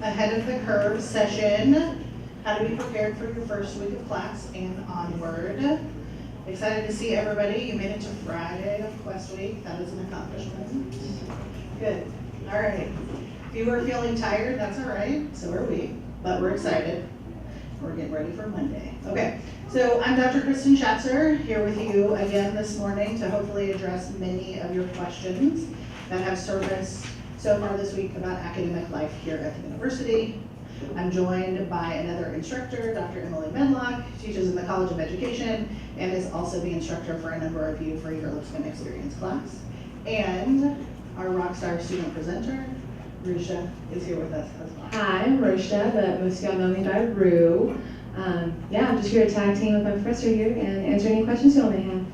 ahead of the curve session, how to be prepared for your first week of class and onward. Excited to see everybody. You made it to Friday of Quest Week. That is an accomplishment. Good. All right. If you are feeling tired, that's all right. So are we, but we're excited. We're getting ready for Monday. Okay, so I'm Dr. Kristen Schatzer here with you again this morning to hopefully address many of your questions that have surfaced so far this week about academic life here at the university. I'm joined by another instructor, Dr. Emily Medlock, teaches in the College of Education and is also the instructor for a number of you for your Lipscomb Experience class. And our rockstar student presenter, Rusha, is here with us as well. Hi, I'm Rosha, but most of y'all know me by Rue. I'm just here to tag team with my professor here and answer any questions y'all may have.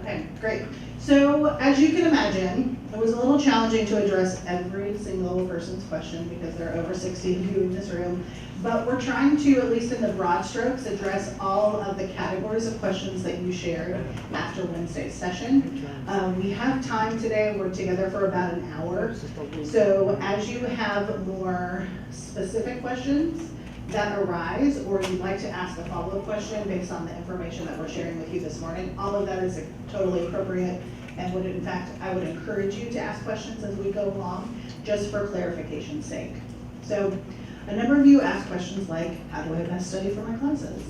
Okay, great. So as you can imagine, it was a little challenging to address every single person's question because there are over 60 of you in this room, but we're trying to, at least in the broad strokes, address all of the categories of questions that you shared after Wednesday's session. We have time today, we're together for about an hour, so as you have more specific questions that arise, or you'd like to ask a follow-up question based on the information that we're sharing with you this morning, all of that is totally appropriate and would, in fact, I would encourage you to ask questions as we go along, just for clarification's sake. So a number of you asked questions like, how do I best study for my classes?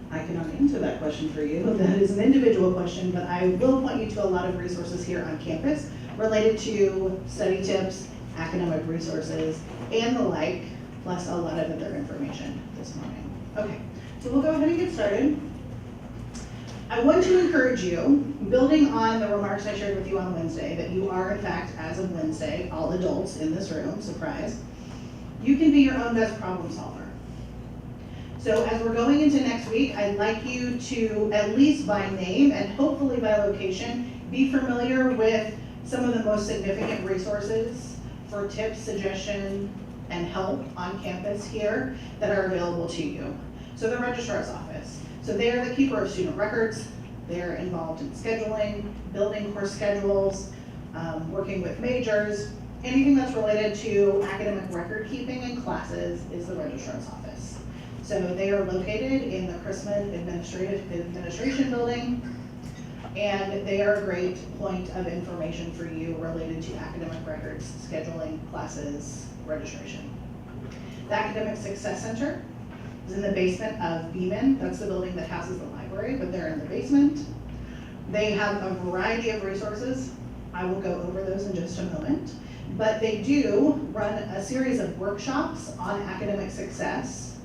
I cannot answer that question for you. That is an individual question, but I will point you to a lot of resources here on campus related to study tips, academic resources, and the like, plus a lot of other information this morning. Okay, so we'll go ahead and get started. I want to encourage you, building on the remarks I shared with you on Wednesday, that you are in fact, as of Wednesday, all adults in this room, surprise, you can be your own best problem solver. So as we're going into next week, I'd like you to, at least by name and hopefully by location, be familiar with some of the most significant resources for tips, suggestion, and help on campus here that are available to you. So the registrar's office. So they are the keeper of student records. They're involved in scheduling, building course schedules, working with majors. Anything that's related to academic record keeping in classes is the registrar's office. So they are located in the Chrisman Administration Building, and they are a great point of information for you related to academic records, scheduling, classes, registration. The Academic Success Center is in the basement of Beeman. That's the building that houses the library, but they're in the basement. They have a variety of resources. I will go over those in just a moment. But they do run a series of workshops on academic success.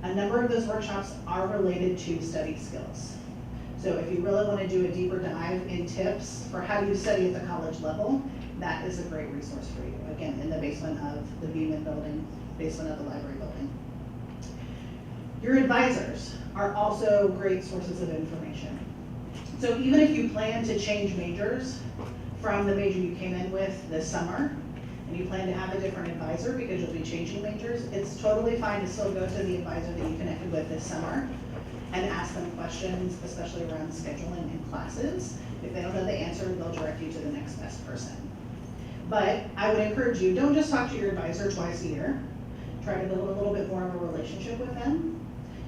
A number of those workshops are related to study skills. So if you really want to do a deeper dive in tips for how you study at the college level, that is a great resource for you. Again, in the basement of the Beeman building, basement of the library building. Your advisors are also great sources of information. So even if you plan to change majors from the major you came in with this summer, and you plan to have a different advisor because you'll be changing majors, it's totally fine to still go to the advisor that you connected with this summer and ask them questions, especially around scheduling and classes. If they don't know the answer, they'll direct you to the next best person. But I would encourage you, don't just talk to your advisor twice a year. Try to build a little bit more of a relationship with them.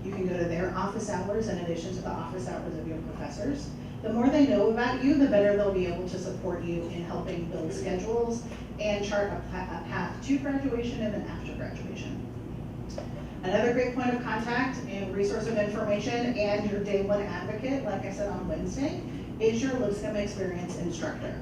You can go to their office hours in addition to the office hours of your professors. The more they know about you, the better they'll be able to support you in helping build schedules and chart a path to graduation and then after graduation. Another great point of contact and resource of information and your day one advocate, like I said on Wednesday, is your Lipscomb Experience instructor.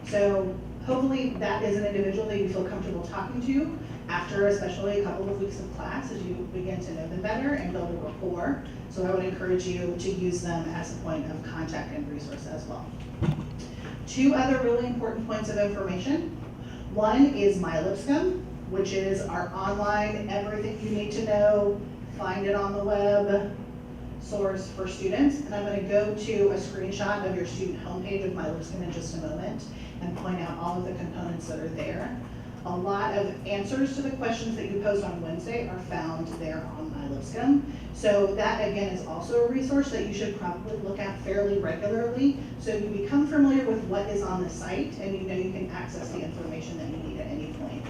So hopefully that is an individual that you feel comfortable talking to after especially a couple of weeks of class as you begin to know them better and build a rapport. So I would encourage you to use them as a point of contact and resource as well. Two other really important points of information. One is My Lipscomb, which is our online, everything you need to know, find it on the web source for students. And I'm going to go to a screenshot of your student homepage of My Lipscomb in just a moment and point out all of the components that are there. A lot of answers to the questions that you posed on Wednesday are found there on My Lipscomb. So that again is also a resource that you should probably look at fairly regularly so you become familiar with what is on the site and you know you can access the information that you need at any point.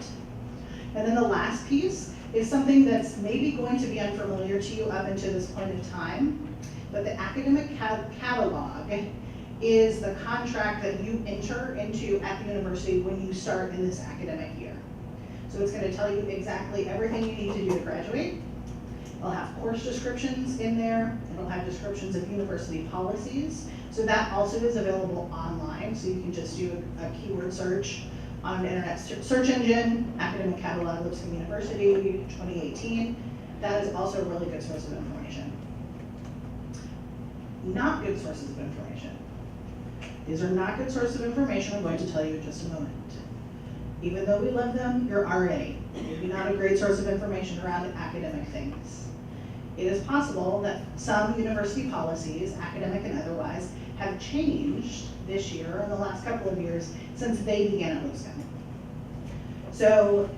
And then the last piece is something that's maybe going to be unfamiliar to you up until this point of time, but the academic catalog is the contract that you enter into at the university when you start in this academic year. So it's going to tell you exactly everything you need to do to graduate. It'll have course descriptions in there. It'll have descriptions of university policies. So that also is available online. So you can just do a keyword search on an internet search engine, Academic Catalog Lipscomb University 2018. That is also a really good source of information. Not good sources of information. These are not good sources of information. I'm going to tell you in just a moment. Even though we love them, you're RA. Maybe not a great source of information around academic things. It is possible that some university policies, academic and otherwise, have changed this year or in the last couple of years since they began at Lipscomb. So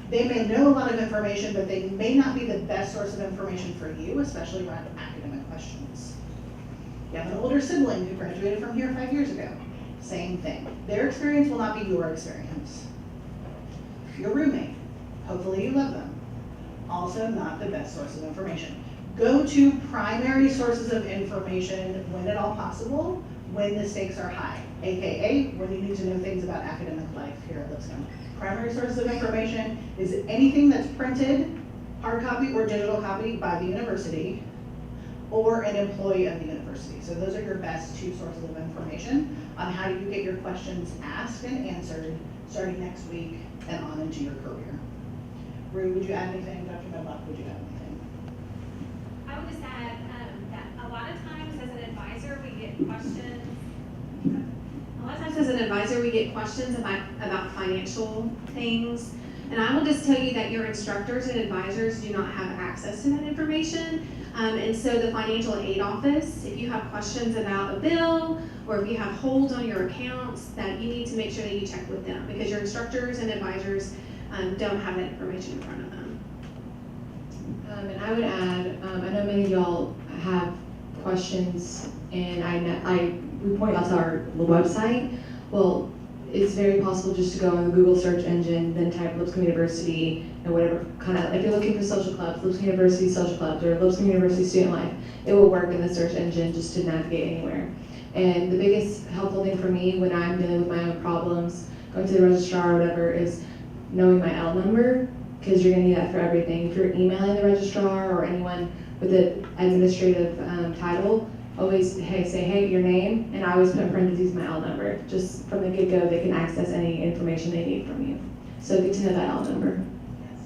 they may know a lot of information, but they may not be the best source of information for you, especially around academic questions. You have an older sibling who graduated from here 5 years ago. Same thing. Their experience will not be your experience. Your roommate, hopefully you love them. Also not the best source of information. Go to primary sources of information when at all possible, when the stakes are high, AKA when you need to know things about academic life here at Lipscomb. Primary sources of information is anything that's printed, hard copy or digital copy by the university, or an employee of the university. So those are your best two sources of information on how you get your questions asked and answered starting next week and on into your career. Rue, would you add anything? Dr. Medlock, would you add anything? I would just add that a lot of times as an advisor, we get questions. A lot of times as an advisor, we get questions about financial things. And I will just tell you that your instructors and advisors do not have access to that information. And so the financial aid office, if you have questions about a bill or if you have holds on your accounts, that you need to make sure that you check with them because your instructors and advisors don't have that information in front of them. And I would add, I know many of y'all have questions, and we point out to our website. Well, it's very possible just to go on the Google search engine, then type Lipscomb University and whatever kind of, if you're looking for social clubs, Lipscomb University social clubs or Lipscomb University student life, it will work in the search engine just to navigate anywhere. And the biggest helpful thing for me when I'm dealing with my own problems, going to the registrar or whatever, is knowing my L number, because you're going to need that for everything. If you're emailing the registrar or anyone with an administrative title, always say, hey, your name, and I always put in parentheses my L number. Just from the get-go, they can access any information they need from you. So get to know that L number. Yes,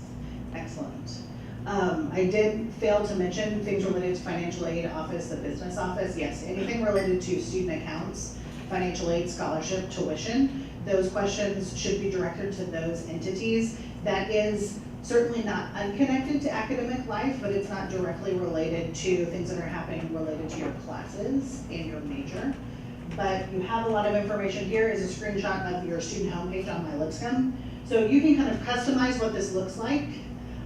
excellent. I did fail to mention things related to financial aid office, the business office. Yes, anything related to student accounts, financial aid, scholarship, tuition, those questions should be directed to those entities. That is certainly not unconnected to academic life, but it's not directly related to things that are happening related to your classes and your major. But you have a lot of information. Here is a screenshot of your student homepage on My Lipscomb. So you can kind of customize what this looks like.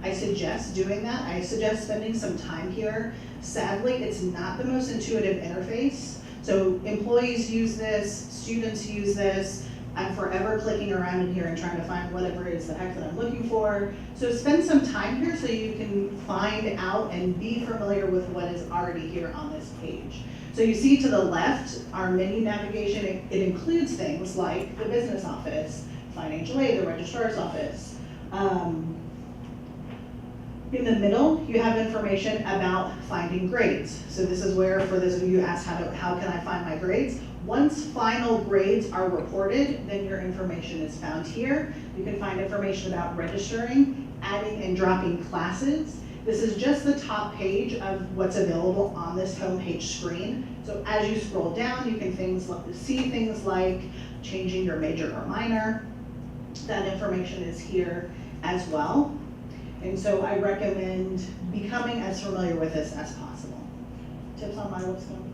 I suggest doing that. I suggest spending some time here. Sadly, it's not the most intuitive interface. So employees use this, students use this. I'm forever clicking around in here and trying to find whatever it is the heck that I'm looking for. So spend some time here so you can find out and be familiar with what is already here on this page. So you see to the left, our menu navigation, it includes things like the business office, financial aid, the registrar's office. In the middle, you have information about finding grades. So this is where, for those of you who asked how can I find my grades? Once final grades are reported, then your information is found here. You can find information about registering, adding and dropping classes. This is just the top page of what's available on this homepage screen. So as you scroll down, you can see things like changing your major or minor. That information is here as well. And so I recommend becoming as familiar with this as possible. Tips on My Lipscomb?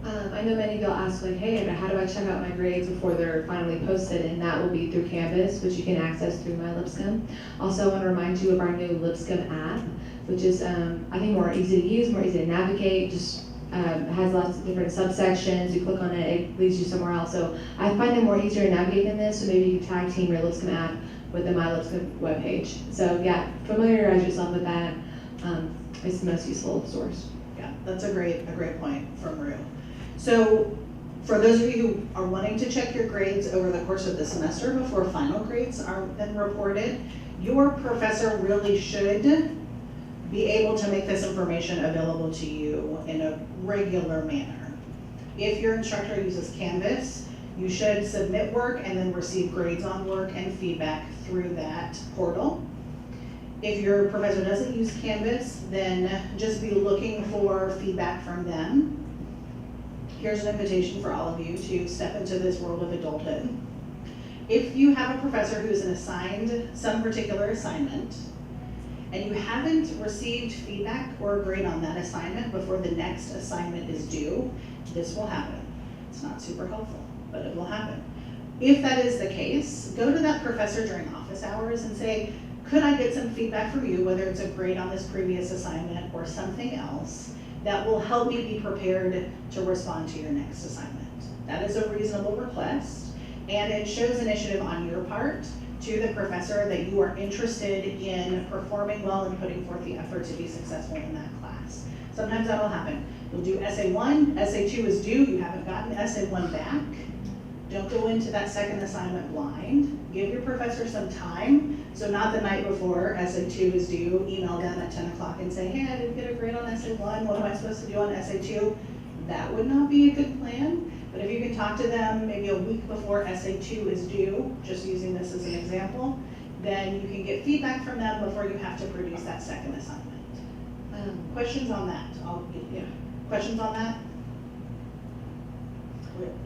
I know many of y'all ask like, hey, how do I check out my grades before they're finally posted? And that will be through Canvas, which you can access through My Lipscomb. Also, I want to remind you of our new Lipscomb app, which is, I think, more easy to use, more easy to navigate, just has lots of different subsections. You click on it, it leads you somewhere else. So I find it more easier to navigate than this, so maybe you can tag team your Lipscomb app with the MyLipscomb webpage. So yeah, familiarize yourself with that. It's the most useful source. Yeah, that's a great point from Rue. So for those of you who are wanting to check your grades over the course of the semester before final grades are then reported, your professor really should be able to make this information available to you in a regular manner. If your instructor uses Canvas, you should submit work and then receive grades on work and feedback through that portal. If your professor doesn't use Canvas, then just be looking for feedback from them. Here's an invitation for all of you to step into this world of adulthood. If you have a professor who is assigned some particular assignment, and you haven't received feedback or a grade on that assignment before the next assignment is due, this will happen. It's not super helpful, but it will happen. If that is the case, go to that professor during office hours and say, could I get some feedback from you, whether it's a grade on this previous assignment or something else that will help me be prepared to respond to your next assignment. That is a reasonable request, and it shows initiative on your part to the professor that you are interested in performing well and putting forth the effort to be successful in that class. Sometimes that'll happen. You'll do Essay 1, Essay 2 is due, you haven't gotten Essay 1 back. Don't go into that second assignment blind. Give your professor some time. So not the night before Essay 2 is due, email them at 10 o'clock and say, hey, I didn't get a grade on Essay 1, what am I supposed to do on Essay 2? That would not be a good plan. But if you can talk to them maybe a week before Essay 2 is due, just using this as an example, then you can get feedback from them before you have to produce that second assignment. Questions on that? Questions on that?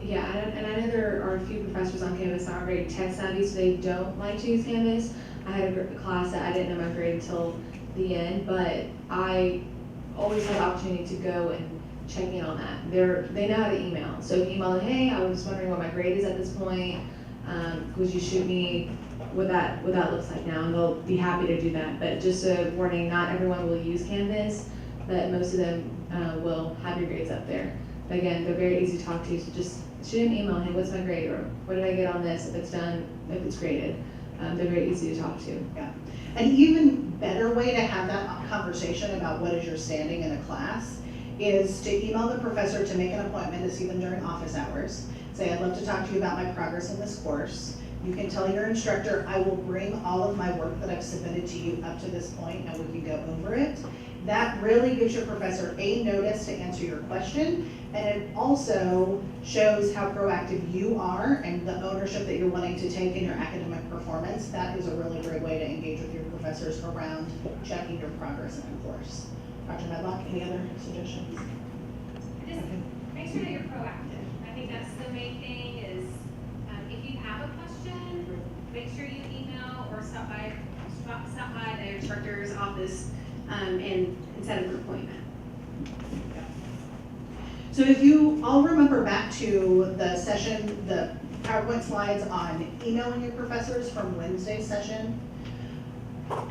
Yeah, and I know there are a few professors on Canvas that are very tech savvy, so they don't like to use Canvas. I had a class that I didn't know my grade until the end, but I always had the opportunity to go and check in on that. They know how to email. So if you email them, hey, I was wondering what my grade is at this point. Would you shoot me what that looks like now? And they'll be happy to do that. But just a warning, not everyone will use Canvas, but most of them will have your grades up there. But again, they're very easy to talk to, so just shoot an email, hey, what's my grade, or what did I get on this, if it's done, if it's graded. They're very easy to talk to. Yeah. An even better way to have that conversation about what is your standing in a class is to email the professor to make an appointment to see them during office hours. Say, I'd love to talk to you about my progress in this course. You can tell your instructor, I will bring all of my work that I've submitted to you up to this point and we can go over it. That really gives your professor a notice to answer your question, and it also shows how proactive you are and the ownership that you're wanting to take in your academic performance. That is a really great way to engage with your professors around checking your progress in a course. Dr. Medlock, any other suggestions? Just make sure that you're proactive. I think that's the main thing is if you have a question, make sure you email or stop by the instructor's office and set up an appointment. So if you all remember back to the session, the PowerPoint slides on emailing your professors from Wednesday's session,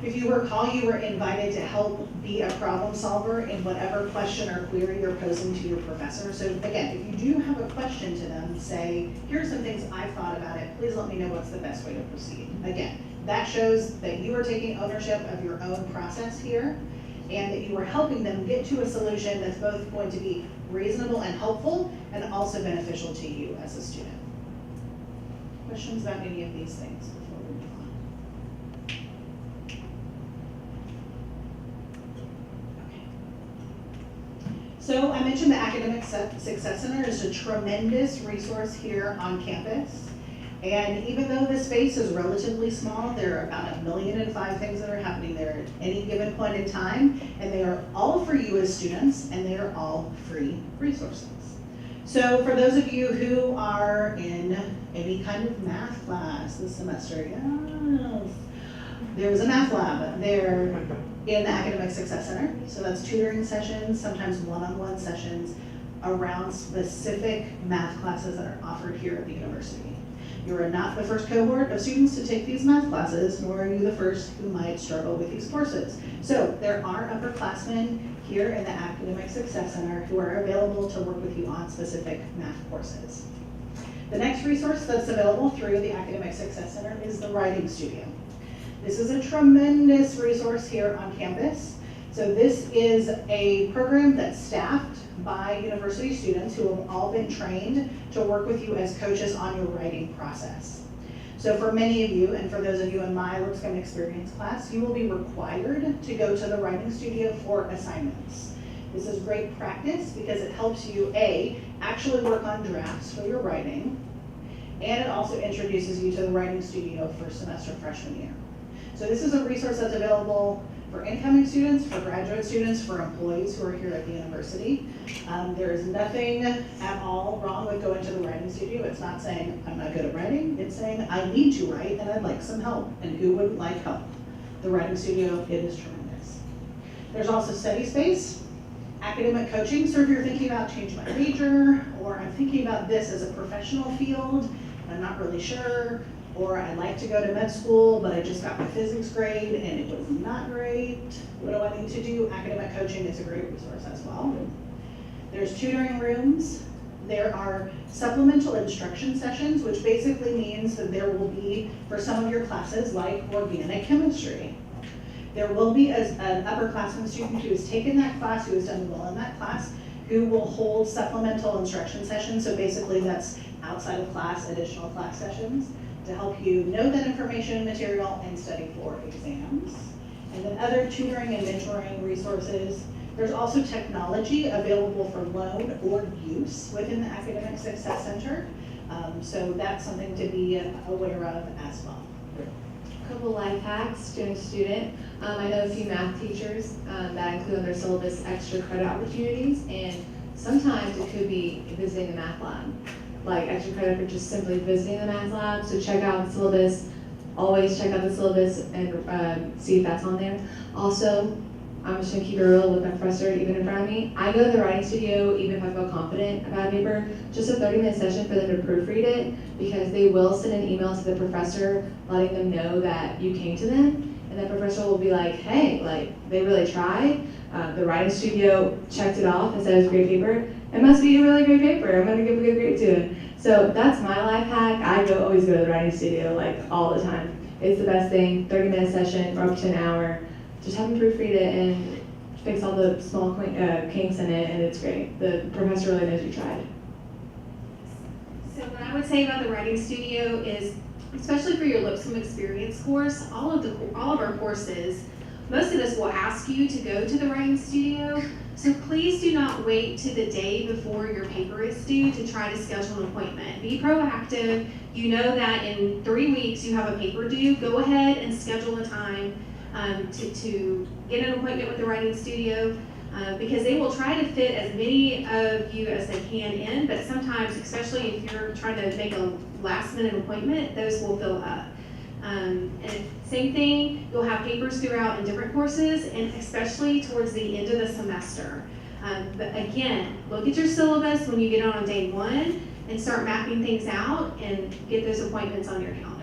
if you recall, you were invited to help be a problem solver in whatever question or query you're posing to your professor. So again, if you do have a question to them, say, here's some things I've thought about it, please let me know what's the best way to proceed. Again, that shows that you are taking ownership of your own process here, and that you are helping them get to a solution that's both going to be reasonable and helpful, and also beneficial to you as a student. Questions about any of these things before we move on? Okay. So I mentioned the Academic Success Center is a tremendous resource here on campus. And even though this space is relatively small, there are about 1,000,005 things that are happening there at any given point in time, and they are all for you as students, and they are all free resources. So for those of you who are in any kind of math class this semester, yes, there's a math lab there in the Academic Success Center. So that's tutoring sessions, sometimes one-on-one sessions around specific math classes that are offered here at the university. You are not the first cohort of students to take these math classes, nor are you the first who might struggle with these courses. So there are upperclassmen here in the Academic Success Center who are available to work with you on specific math courses. The next resource that's available through the Academic Success Center is the Writing Studio. This is a tremendous resource here on campus. So this is a program that's staffed by university students who have all been trained to work with you as coaches on your writing process. So for many of you, and for those of you in my Lipscomb Experience class, you will be required to go to the writing studio for assignments. This is great practice because it helps you, A, actually work on drafts for your writing, and it also introduces you to the writing studio first semester freshman year. So this is a resource that's available for incoming students, for graduate students, for employees who are here at the university. There is nothing at all wrong with going to the writing studio. It's not saying I'm not good at writing. It's saying I need to write and I'd like some help. And who wouldn't like help? The writing studio, it is tremendous. There's also study space, academic coaching. So if you're thinking about changing my major, or I'm thinking about this as a professional field, I'm not really sure, or I'd like to go to med school, but I just got my physics grade and it was not great. What do I need to do? Academic coaching is a great resource as well. There's tutoring rooms. There are supplemental instruction sessions, which basically means that there will be, for some of your classes, like organic chemistry, there will be an upperclassmen student who has taken that class, who has done well in that class, who will hold supplemental instruction sessions. So basically that's outside of class, additional class sessions, to help you know that information and material and study for exams. And then other tutoring and mentoring resources. There's also technology available for loan or use within the Academic Success Center. So that's something to be aware of as well. A couple life hacks, doing student. I know a few math teachers that include on their syllabus extra credit opportunities, and sometimes it could be visiting the math lab. Like extra credit for just simply visiting the math lab. So check out the syllabus. Always check out the syllabus and see if that's on there. Also, I'm just gonna keep it real with my professor even in front of me. I go to the writing studio even if I feel confident about a paper, just a 30-minute session for them to proofread it, because they will send an email to the professor letting them know that you came to them, and the professor will be like, hey, like they really tried. The writing studio checked it off and said it was a great paper. It must be a really great paper. I'm gonna give a good grade to it. So that's my life hack. I always go to the writing studio like all the time. It's the best thing. 30-minute session for up to an hour. Just have them proofread it and fix all the small kinks in it, and it's great. The professor really knows you tried. So what I would say about the writing studio is, especially for your Lipscomb Experience course, all of our courses, most of us will ask you to go to the writing studio. So please do not wait to the day before your paper is due to try to schedule an appointment. Be proactive. You know that in 3 weeks you have a paper due. Go ahead and schedule a time to get an appointment with the writing studio, because they will try to fit as many of you as they can in, but sometimes, especially if you're trying to make a last minute appointment, those will fill up. And same thing, you'll have papers throughout in different courses, and especially towards the end of the semester. But again, look at your syllabus when you get on day one and start mapping things out and get those appointments on your calendar.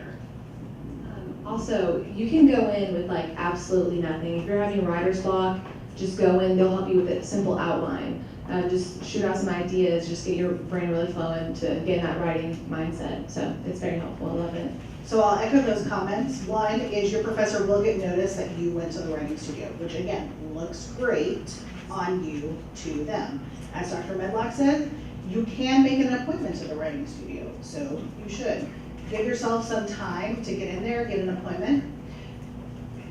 Also, you can go in with like absolutely nothing. If you're having writer's block, just go in, they'll help you with a simple outline. Just shoot out some ideas, just get your brain really flowing to get in that writing mindset. So it's very helpful, I love it. So I'll echo those comments. One is your professor will get notice that you went to the writing studio, which again, looks great on you to them. As Dr. Medlock said, you can make an appointment to the writing studio, so you should. Give yourself some time to get in there, get an appointment.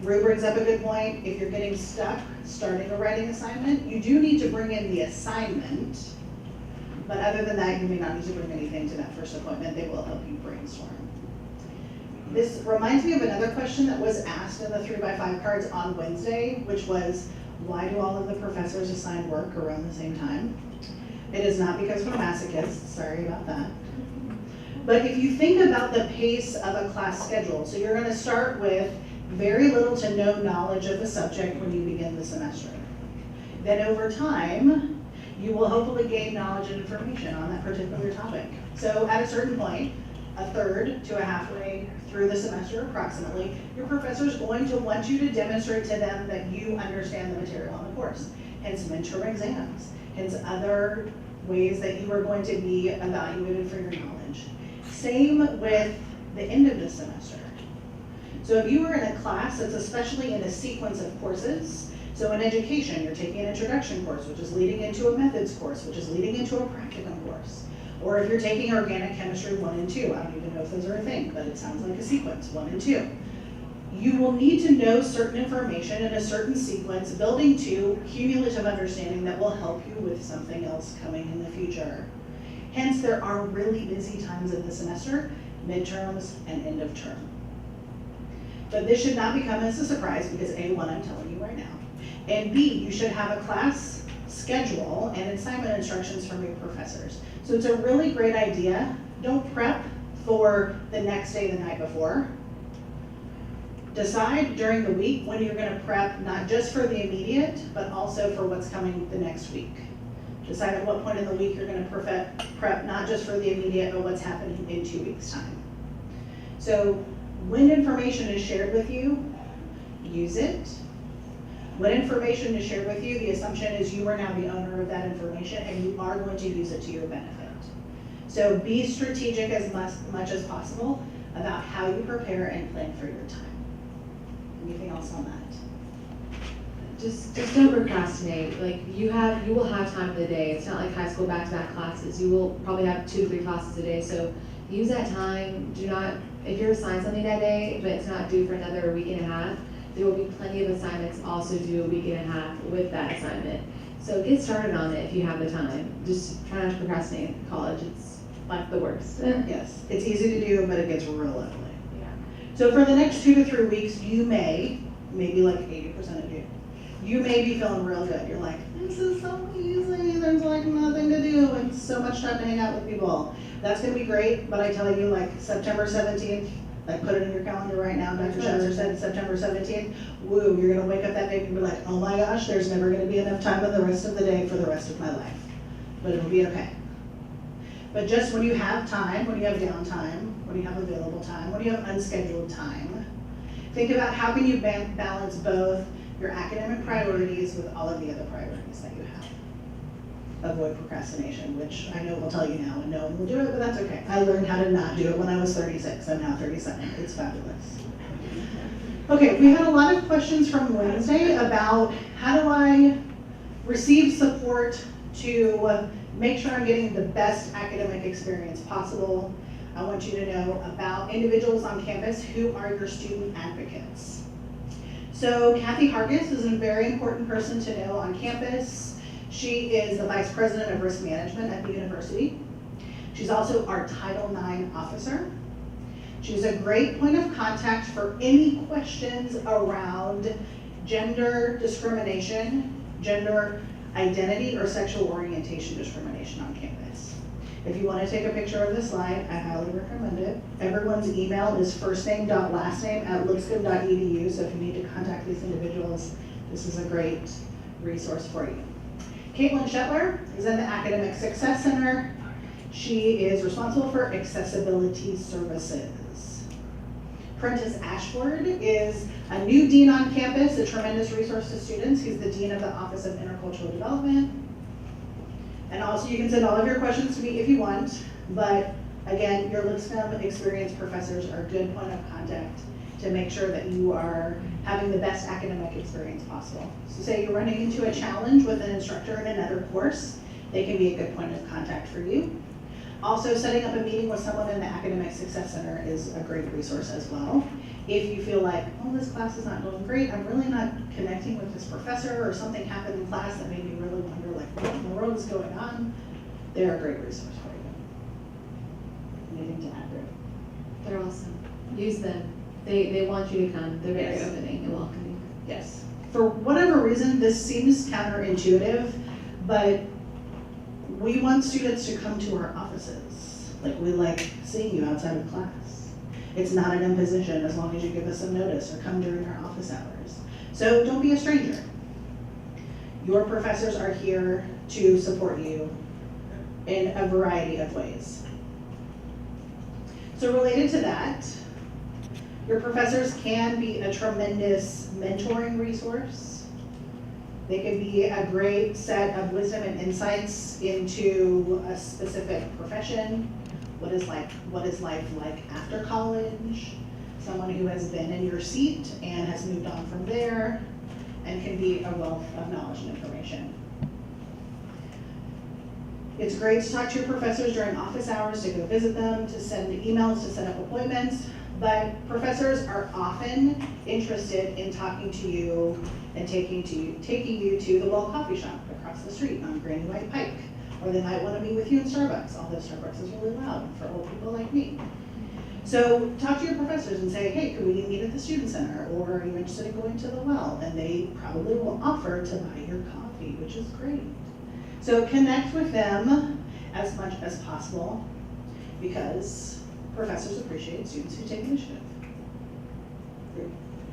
Rue brings up a good point. If you're getting stuck starting a writing assignment, you do need to bring in the assignment, but other than that, you may not need to bring anything to that first appointment. They will help you brainstorm. This reminds me of another question that was asked in the 3x5 cards on Wednesday, which was, why do all of the professors assign work around the same time? It is not because we're masochists, sorry about that. But if you think about the pace of a class schedule, so you're gonna start with very little to no knowledge of the subject when you begin the semester. Then over time, you will hopefully gain knowledge and information on that particular topic. So at a certain point, a third to a halfway through the semester approximately, your professor is going to want you to demonstrate to them that you understand the material on the course. Hence midterm exams, hence other ways that you are going to be evaluated for your knowledge. Same with the end of the semester. So if you are in a class that's especially in a sequence of courses, so in education, you're taking an introduction course, which is leading into a methods course, which is leading into a practicum course. Or if you're taking organic chemistry 1 and 2, I don't even know if those are a thing, but it sounds like a sequence, 1 and 2. You will need to know certain information in a certain sequence, building to cumulative understanding that will help you with something else coming in the future. Hence, there are really busy times in the semester, midterms and end of term. But this should not become as a surprise because A1, I'm telling you right now. And B, you should have a class schedule and assignment instructions from your professors. So it's a really great idea. Don't prep for the next day, the night before. Decide during the week when you're gonna prep, not just for the immediate, but also for what's coming the next week. Decide at what point in the week you're gonna prep, not just for the immediate, but what's happening in 2 weeks' time. So when information is shared with you, use it. When information is shared with you, the assumption is you are now the owner of that information and you are going to use it to your benefit. So be strategic as much as possible about how you prepare and plan for your time. Anything else on that? Just don't procrastinate. Like you will have time in the day. It's not like high school back-to-back classes. You will probably have 2 to 3 classes a day. So use that time. Do not, if you're assigned something that day, but it's not due for another week and a half, there will be plenty of assignments also due a week and a half with that assignment. So get started on it if you have the time. Just try not to procrastinate in college. It's like the worst. Yes, it's easy to do, but it gets real ugly. Yeah. So for the next 2 to 3 weeks, you may, maybe like 80% of you may be feeling real good. You're like, this is so easy, there's like nothing to do, and so much time to hang out with people. That's gonna be great, but I tell you, like September 17th, like put it in your calendar right now, Dr. Schatzer said September 17th, woo, you're gonna wake up that day and be like, oh my gosh, there's never gonna be enough time in the rest of the day for the rest of my life. But it'll be okay. But just when you have time, when you have downtime, when you have available time, when you have unscheduled time, think about how can you balance both your academic priorities with all of the other priorities that you have. Avoid procrastination, which I know will tell you now and no one will do it, but that's okay. I learned how to not do it when I was 36. I'm now 37. It's fabulous. Okay, we had a lot of questions from Wednesday about how do I receive support to make sure I'm getting the best academic experience possible. I want you to know about individuals on campus who are your student advocates. So Kathy Hargis is a very important person to know on campus. She is the Vice President of Risk Management at the university. She's also our Title IX officer. She's a great point of contact for any questions around gender discrimination, gender identity, or sexual orientation discrimination on campus. If you want to take a picture of this slide, I highly recommend it. Everyone's email is firstname.lastname@lipscomb.edu, so if you need to contact these individuals, this is a great resource for you. Caitlin Shetler is in the Academic Success Center. She is responsible for accessibility services. Prentice Ashford is a new dean on campus, a tremendous resource to students. He's the dean of the Office of Intercultural Development. And also you can send all of your questions to me if you want, but again, your Lipscomb experienced professors are a good point of contact to make sure that you are having the best academic experience possible. So say you're running into a challenge with an instructor in another course, they can be a good point of contact for you. Also, setting up a meeting with someone in the Academic Success Center is a great resource as well. If you feel like, oh, this class is not going great, I'm really not connecting with this professor, or something happened in class that made me really wonder, like, what in the world is going on, they're a great resource for you. Anything to add, Britt? They're awesome. Use them. They want you to come. They're very Yes. opening and welcoming. Yes. For whatever reason, this seems counterintuitive, but we want students to come to our offices. Like, we like seeing you outside of class. It's not an imposition as long as you give us some notice or come during our office hours. So don't be a stranger. Your professors are here to support you in a variety of ways. So related to that, your professors can be a tremendous mentoring resource. They can be a great set of wisdom and insights into a specific profession. What is life like after college? someone who has been in your seat and has moved on from there and can be a wealth of knowledge and information. It's great to talk to your professors during office hours, to go visit them, to send emails, to set up appointments, but professors are often interested in talking to you and taking you to the Well Coffee Shop across the street on Granny White Pike. Or they might want to meet with you in Starbucks, although Starbucks is really loud for old people like me. So talk to your professors and say, hey, could we meet at the Student Center? Or are you interested in going to the Well? And they probably will offer to buy your coffee, which is great. So connect with them as much as possible because professors appreciate students who take initiative.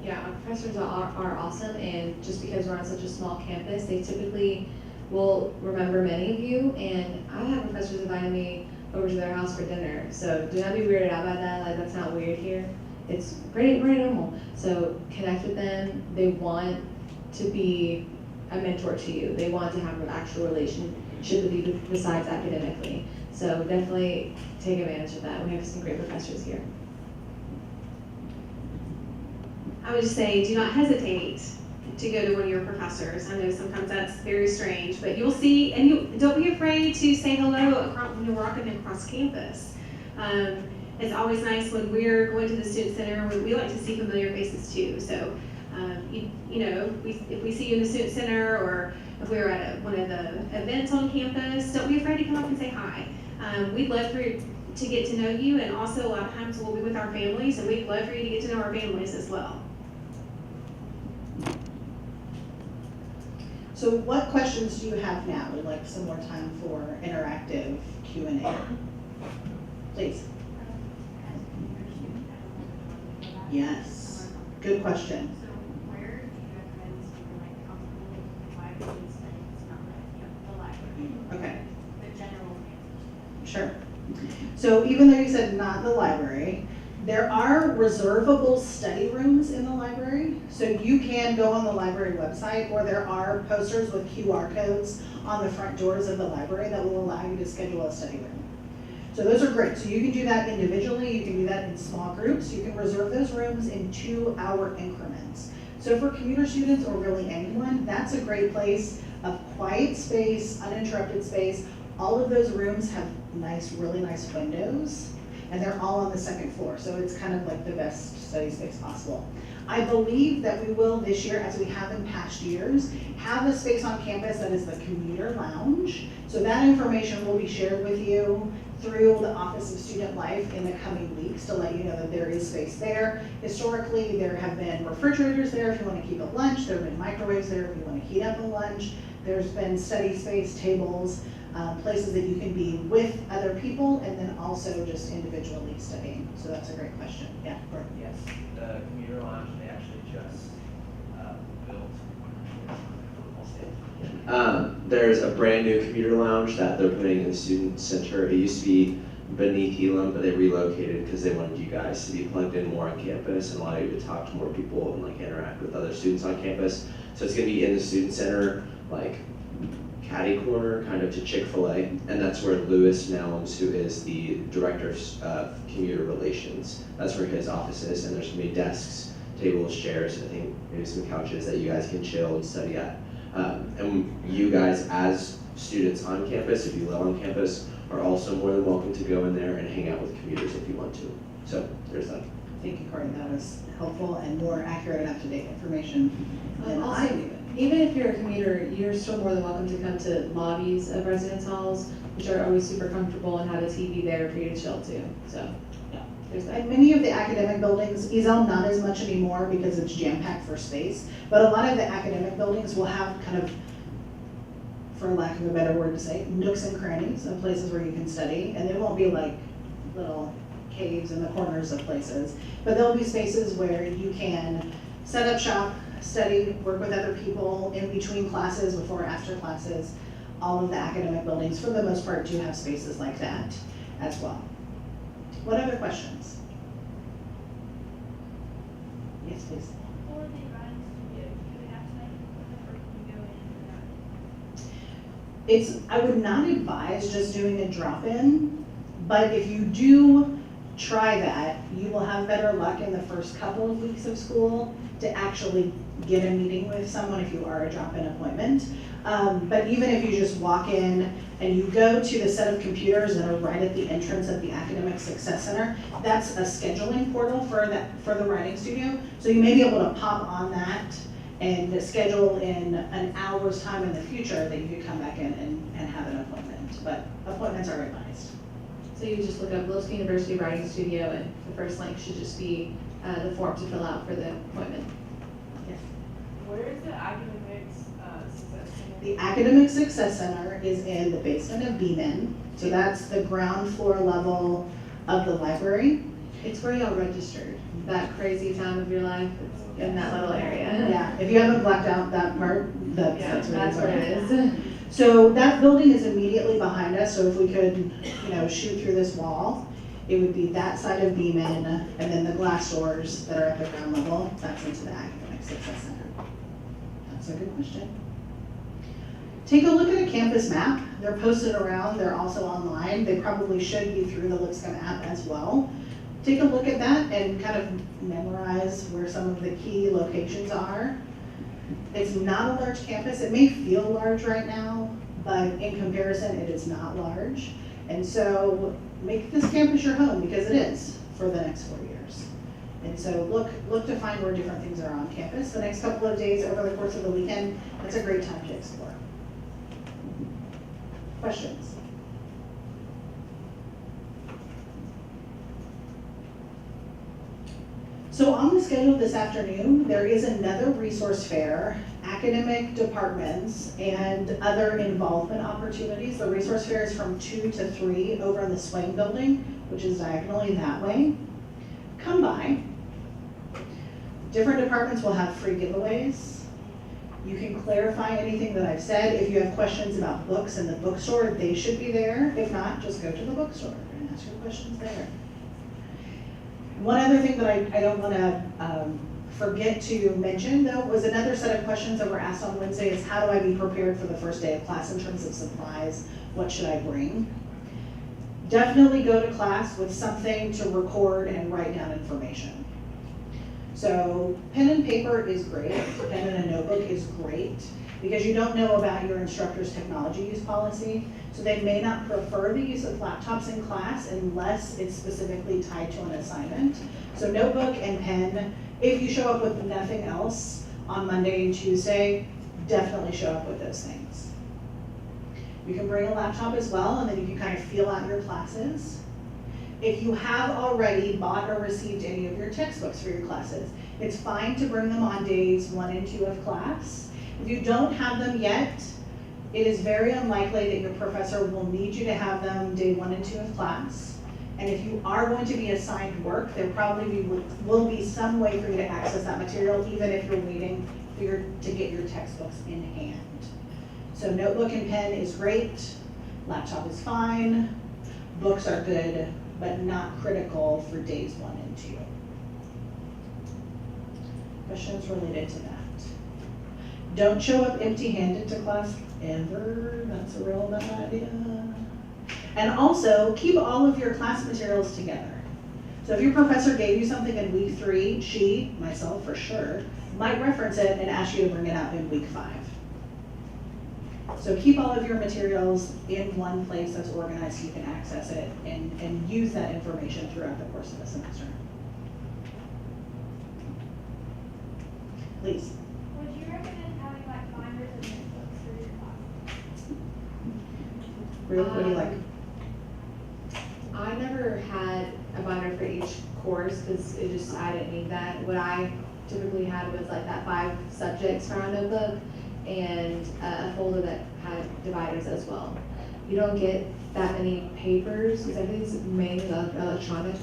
Yeah, our professors are awesome, and just because we're on such a small campus, they typically will remember many of you, and I have professors inviting me over to their house for dinner, so do not be weirded out by that. Like, that's not weird here. It's pretty normal. So connect with them. They want to be a mentor to you. They want to have an actual relationship with you besides academically. So definitely take advantage of that. We have some great professors here. I would just say, do not hesitate to go to one of your professors. I know sometimes that's very strange, but you'll see, and you don't be afraid to say hello when you're walking across campus. It's always nice when we're going to the Student Center. We like to see familiar faces too. So, if we see you in the Student Center or if we're at one of the events on campus, don't be afraid to come up and say hi. We'd love to get to know you, and also a lot of times we'll be with our families, and we'd love for you to get to know our families as well. So what questions do you have now? We'd like some more time for interactive Q&A. Please. Yes, good question. So where do you recommend students comfortable with library studies, not the library? Okay, The general campus? sure. So even though you said not the library, there are reservable study rooms in the library. So you can go on the library website, or there are posters with QR codes on the front doors of the library that will allow you to schedule a study room. So those are great. So you can do that individually, you can do that in small groups, you can reserve those rooms in 2-hour increments. So for commuter students or really anyone, that's a great place of quiet space, uninterrupted space. All of those rooms have really nice windows, and they're all on the second floor. So it's kind of like the best study space possible. I believe that we will this year, as we have in past years, have a space on campus that is the commuter lounge. So that information will be shared with you through the Office of Student Life in the coming weeks to let you know that there is space there. Historically, there have been refrigerators there if you want to keep a lunch. There have been microwaves there if you want to heat up a lunch. There's been study space tables, places that you can be with other people and then also just individually studying. So that's a great question. Yeah, Gordon. Yes, the commuter lounge, they actually just built. There's a brand new commuter lounge that they're putting in the student center. It used to be beneath Elam, but they relocated because they wanted you guys to be plugged in more on campus and allow you to talk to more people and like interact with other students on campus. So it's gonna be in the student center, like catty corner, kind of to Chick-fil-A, and that's where Lewis Nelms, who is the director of commuter relations, that's where his office is, and there's gonna be desks, tables, chairs, I think maybe some couches that you guys can chill and study at. And you guys as students on campus, if you live on campus, are also more than welcome to go in there and hang out with commuters if you want to. So there's that. Thank you, Courtney. That was helpful and more accurate and up-to-date information than I knew. Even if you're a commuter, you're still more than welcome to come to lobbies of residence halls, which are always super comfortable and have a TV there for you to chill too. So, yeah, there's that. And many of the academic buildings, Ezel not as much anymore because it's jam-packed for space, but a lot of the academic buildings will have kind of, for lack of a better word to say, nooks and crannies of places where you can study, and they won't be like little caves in the corners of places, but there'll be spaces where you can set up shop, study, work with other people in between classes, before or after classes. All of the academic buildings, for the most part, do have spaces like that as well. What other questions? Yes, please. For the writing studio, do we have to make it, or can you go in and out? I would not advise just doing a drop-in, but if you do try that. You will have better luck in the first couple of weeks of school to actually get a meeting with someone if you are a drop-in appointment. But even if you just walk in and you go to the set of computers that are right at the entrance of the Academic Success Center, that's a scheduling portal for the writing studio. So you may be able to pop on that and schedule in an hour's time in the future that you could come back in and have an appointment. But appointments are advised. So you just look up Wilkes University Writing Studio, and the first link should just be the form to fill out for the appointment. Where is the academics success center? The Academic Success Center is in the basement of Beeman. So that's the ground floor level of the library. It's where y'all registered, that crazy time of your life, it's in that little area. Yeah, if you haven't blacked out that part, Yeah, that's where it is. is. So that building is immediately behind us, so if we could, shoot through this wall, it would be that side of Beeman, and then the glass doors that are at the ground level, that's into the Academic Success Center. That's a good question. Take a look at a campus map. They're posted around, they're also online. They probably should be through the Lipscomb app as well. Take a look at that and kind of memorize where some of the key locations are. It's not a large campus. It may feel large right now, but in comparison, it is not large. And so make this campus your home, because it is for the next 4 years. And so look to find where different things are on campus. The next couple of days over the course of the weekend, that's a great time to explore. Questions? So on the schedule this afternoon, there is another resource fair, academic departments, and other involvement opportunities. The resource fair is from 2 to 3 over in the Swain building, which is diagonally that way. Come by. Different departments will have free giveaways. You can clarify anything that I've said. If you have questions about books in the bookstore, they should be there. If not, just go to the bookstore and ask your questions there. One other thing that I don't want to forget to mention, though, was another set of questions that were asked on Wednesday is how do I be prepared for the first day of class in terms of supplies? What should I bring? Definitely go to class with something to record and write down information. So pen and paper is great. Pen and a notebook is great because you don't know about your instructor's technology use policy. So they may not prefer the use of laptops in class unless it's specifically tied to an assignment. So notebook and pen. If you show up with nothing else on Monday and Tuesday, definitely show up with those things. You can bring a laptop as well, and then you can kind of feel out your classes. If you have already bought or received any of your textbooks for your classes, it's fine to bring them on days 1 and 2 of class. If you don't have them yet, it is very unlikely that your professor will need you to have them day 1 and 2 of class. And if you are going to be assigned work, there probably will be some way for you to access that material, even if you're waiting to get your textbooks in hand. So notebook and pen is great, laptop is fine, books are good, but not critical for days 1 and 2. Questions related to that? Don't show up empty-handed to class ever. That's a real bad idea. And also, keep all of your class materials together. So if your professor gave you something in week 3, she, myself for sure, might reference it and ask you to bring it out in week 5. So keep all of your materials in one place that's organized so you can access it and use that information throughout the course of the semester. Please. Would you recommend having like binders and notebooks for your class? Ruth, what do you like? I never had a binder for each course because I didn't need that. What I typically had was like that 5 subjects for our notebook and a folder that had dividers as well. You don't get that many papers because everything's mainly electronic,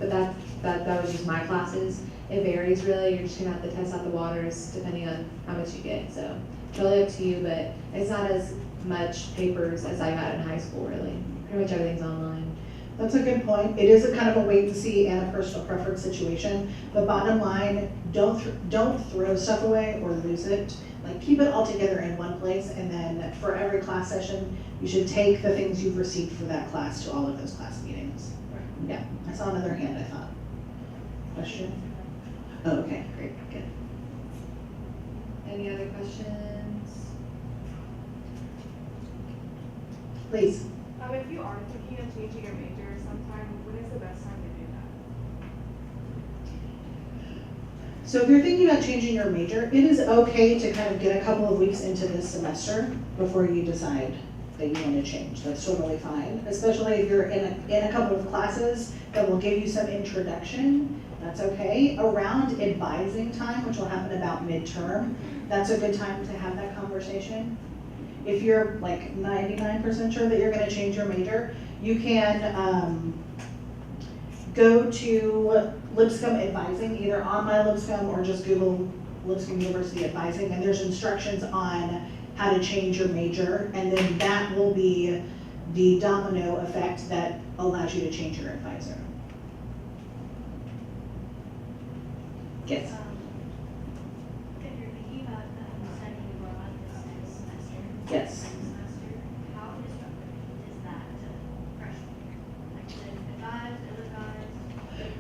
but that was just my classes. It varies really. You're just gonna have to test out the waters depending on how much you get. So totally up to you, but it's not as much papers as I got in high school really. Pretty much everything's online. That's a good point. It is a kind of a wait and see and a personal preference situation. But bottom line, don't throw stuff away or lose it. Like keep it all together in one place, and then for every class session, you should take the things you've received for that class to all of those class meetings. Yeah, I saw another hand, I thought. Question? Oh, okay, great, good. Any other questions? Please. If you are thinking of changing your major sometime, when is the best time to do that? So if you're thinking about changing your major, it is okay to kind of get a couple of weeks into this semester before you decide that you want to change. That's totally fine, especially if you're in a couple of classes that will give you some introduction. That's okay. Around advising time, which will happen about midterm, that's a good time to have that conversation. If you're like 99% sure that you're going to change your major, you can go to Lipscomb Advising, either on My Lipscomb or just Google Lipscomb University Advising, and there's instructions on how to change your major, and then that will be the domino effect that allows you to change your advisor. Yes. If you're thinking about studying abroad this next semester, Yes. how disruptive is that to freshmen? Like, is it advised, ill-advised?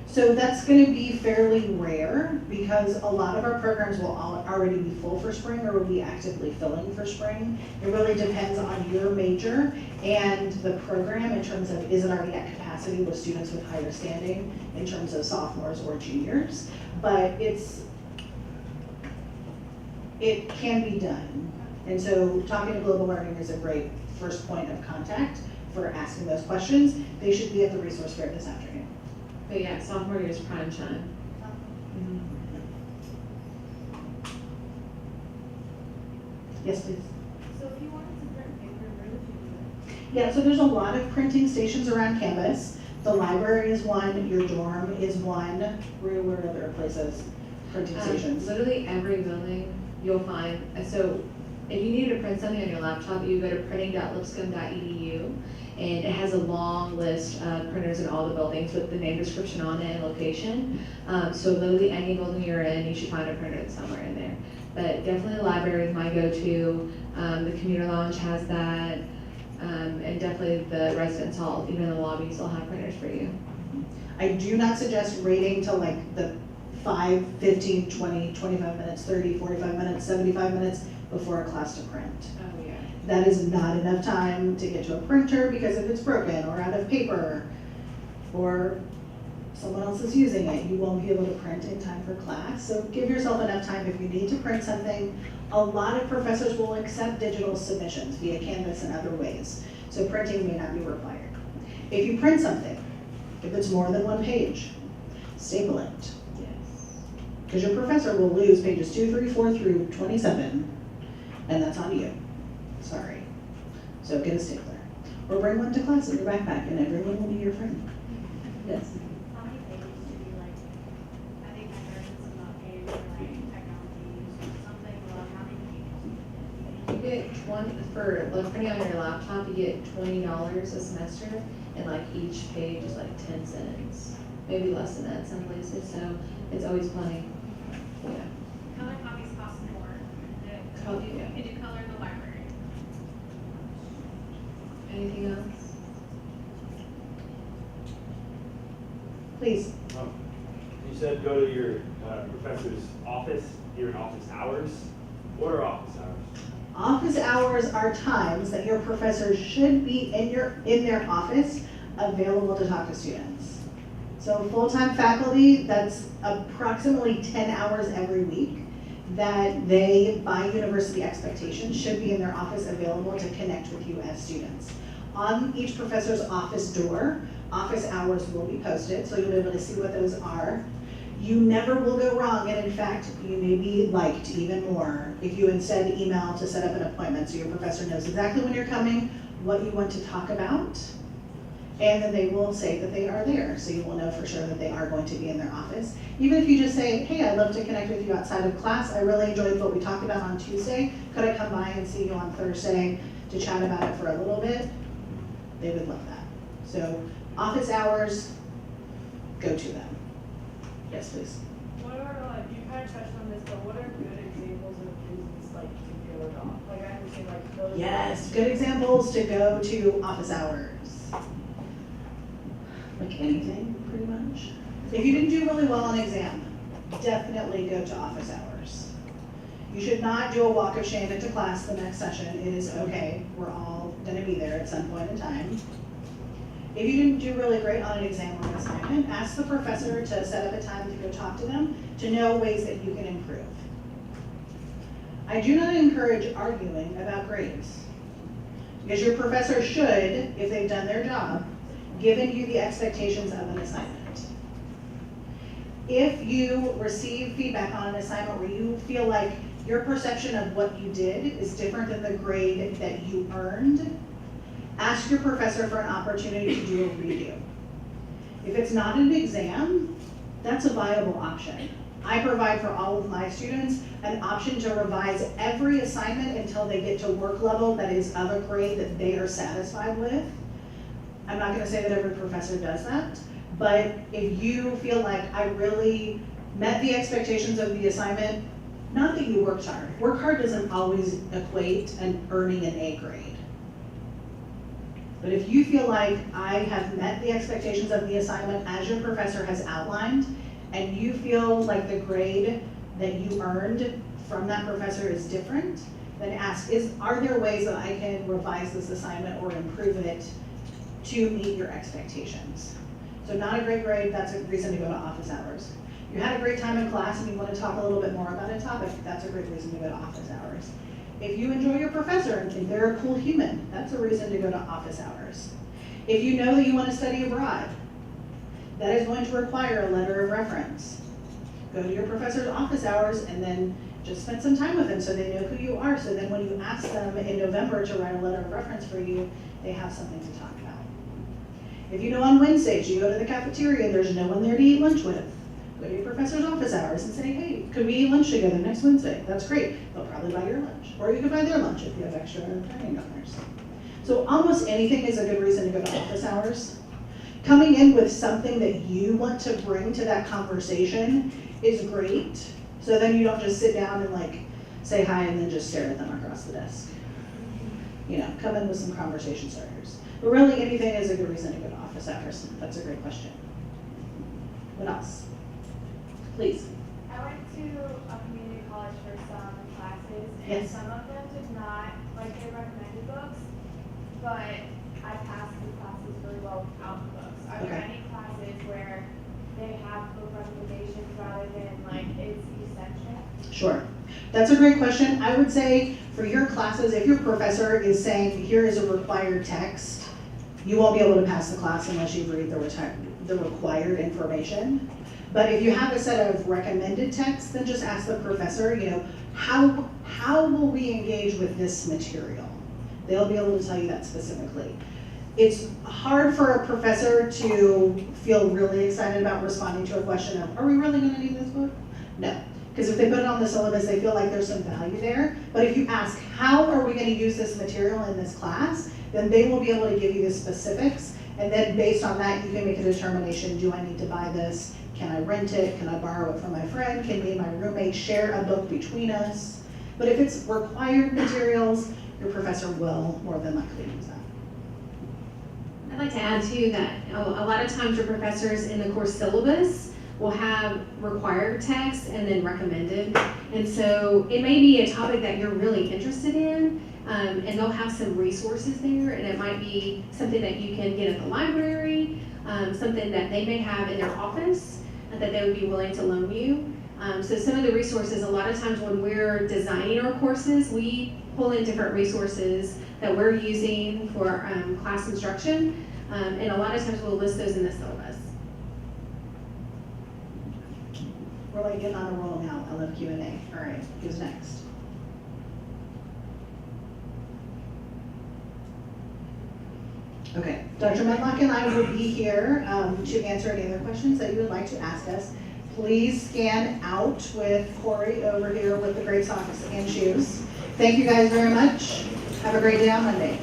So that's going to be fairly rare because a lot of our programs will already be full for spring or will be actively filling for spring. It really depends on your major and the program in terms of is it already at capacity with students with higher standing in terms of sophomores or juniors. But it can be done. And so talking to Global Learning is a great first point of contact for asking those questions. They should be at the resource fair this afternoon. But yeah, sophomore year is prime time. Yes, please. So if you wanted to print paper, where would you do it? Yeah, so there's a lot of printing stations around campus. The library is one, your dorm is one. Where are other places, printing stations? Literally every building you'll find, so if you need to print something on your laptop, you go to printing.lipscomb.edu, and it has a long list of printers in all the buildings with the name description on it and location. So literally any building you're in, you should find a printer that's somewhere in there. But definitely the library is my go-to. The commuter lounge has that, and definitely the residence hall, even in the lobbies, will have printers for you. I do not suggest waiting till like the 5, 15, 20, 25 minutes, 30, 45 minutes, 75 minutes before a class to print. Oh, yeah. That is not enough time to get to a printer because if it's broken or out of paper or someone else is using it, you won't be able to print in time for class. So give yourself enough time if you need to print something. A lot of professors will accept digital submissions via Canvas and other ways. So printing may not be required. If you print something, if it's more than one page, staple it. Yes. Because your professor will lose pages 2, 3, 4 through 27, and that's on you. Sorry. So get a stapler. Or bring one to class in your backpack and everyone will be your friend. Yes. How many pages do you like? I think I heard some about page for like technology use or something. Well, how many pages? You get 20, for like printing on your laptop, you get $20 a semester, and like each page is like 10 cents. Maybe less than that some places, so it's always plenty. Yeah. Color copies cost more. Oh, You yeah. can do color in the library. Anything else? Please. You said go to your professor's office during office hours. What are office hours? Office hours are times that your professor should be in their office available to talk to students. So full-time faculty, that's approximately 10 hours every week that they, by university expectations, should be in their office available to connect with you as students. On each professor's office door, office hours will be posted, so you'll be able to see what those are. You never will go wrong, and in fact, you may be liked even more if you instead email to set up an appointment so your professor knows exactly when you're coming, what you want to talk about, and then they will say that they are there, so you will know for sure that they are going to be in their office. Even if you just say, hey, I'd love to connect with you outside of class, I really enjoyed what we talked about on Tuesday, could I come by and see you on Thursday to chat about it for a little bit? They would love that. So office hours, go to them. Yes, please. What are, you kind of touched on this, but what are good examples of reasons like to go or not? Like I understand like those. Yes, good examples to go to office hours. Like like anything, pretty much. If you didn't do really well on exam, definitely go to office hours. You should not do a walk of shame into class the next session. It is okay. We're all gonna be there at some point in time. If you didn't do really great on an exam or an assignment, ask the professor to set up a time to go talk to them to know ways that you can improve. I do not encourage arguing about grades, because your professor should, if they've done their job, given you the expectations of an assignment. If you receive feedback on an assignment where you feel like your perception of what you did is different than the grade that you earned, ask your professor for an opportunity to do a redo. If it's not an exam, that's a viable option. I provide for all of my students an option to revise every assignment until they get to work level that is of a grade that they are satisfied with. I'm not gonna say that every professor does that, but if you feel like I really met the expectations of the assignment, not that you worked hard. Work hard doesn't always equate and earning an A grade. But if you feel like I have met the expectations of the assignment as your professor has outlined, and you feel like the grade that you earned from that professor is different, then ask, are there ways that I can revise this assignment or improve it to meet your expectations? So not a great grade, that's a reason to go to office hours. You had a great time in class and you want to talk a little bit more about a topic, that's a great reason to go to office hours. If you enjoy your professor and think they're a cool human, that's a reason to go to office hours. If you know that you want to study abroad, that is going to require a letter of reference. Go to your professor's office hours and then just spend some time with them so they know who you are. So then when you ask them in November to write a letter of reference for you, they have something to talk about. If you know on Wednesdays you go to the cafeteria and there's no one there to eat lunch with, go to your professor's office hours and say, hey, could we eat lunch together next Wednesday? That's great. They'll probably buy your lunch. Or you could buy their lunch if you have extra dining dollars. So almost anything is a good reason to go to office hours. Coming in with something that you want to bring to that conversation is great. So then you don't just sit down and like say hi and then just stare at them across the desk. You know, come in with some conversation starters. But really anything is a good reason to go to office hours. That's a great question. What else? Please. I went to a community college for some classes, and Yes. some of them did not, like they recommended books, but I passed the classes really well without the books. Are there Okay. any classes where they have book recommendations rather than like it's essential? Sure. That's a great question. I would say for your classes, if your professor is saying, here is a required text, you won't be able to pass the class unless you read the required information. But if you have a set of recommended texts, then just ask the professor, you know, how will we engage with this material? They'll be able to tell you that specifically. It's hard for a professor to feel really excited about responding to a question of, are we really gonna need this book? No, because if they put it on the syllabus, they feel like there's some value there. But if you ask, how are we gonna use this material in this class? Then they will be able to give you the specifics. And then based on that, you can make a determination, do I need to buy this? Can I rent it? Can I borrow it from my friend? Can me and my roommate share a book between us? But if it's required materials, your professor will more than likely use that. I'd like to add too that a lot of times your professors in the course syllabus will have required text and then recommended. And so it may be a topic that you're really interested in, and they'll have some resources there, and it might be something that you can get at the library, something that they may have in their office that they would be willing to loan you. So some of the resources, a lot of times when we're designing our courses, we pull in different resources that we're using for class instruction, and a lot of times we'll list those in the syllabus. We're like getting on a roll now. I love Q&A. All right, who's next? Okay, Dr. Medlock and I will be here to answer any other questions that you would like to ask us. Please scan out with Corey over here with the great socks and shoes. Thank you guys very much. Have a great day on Monday.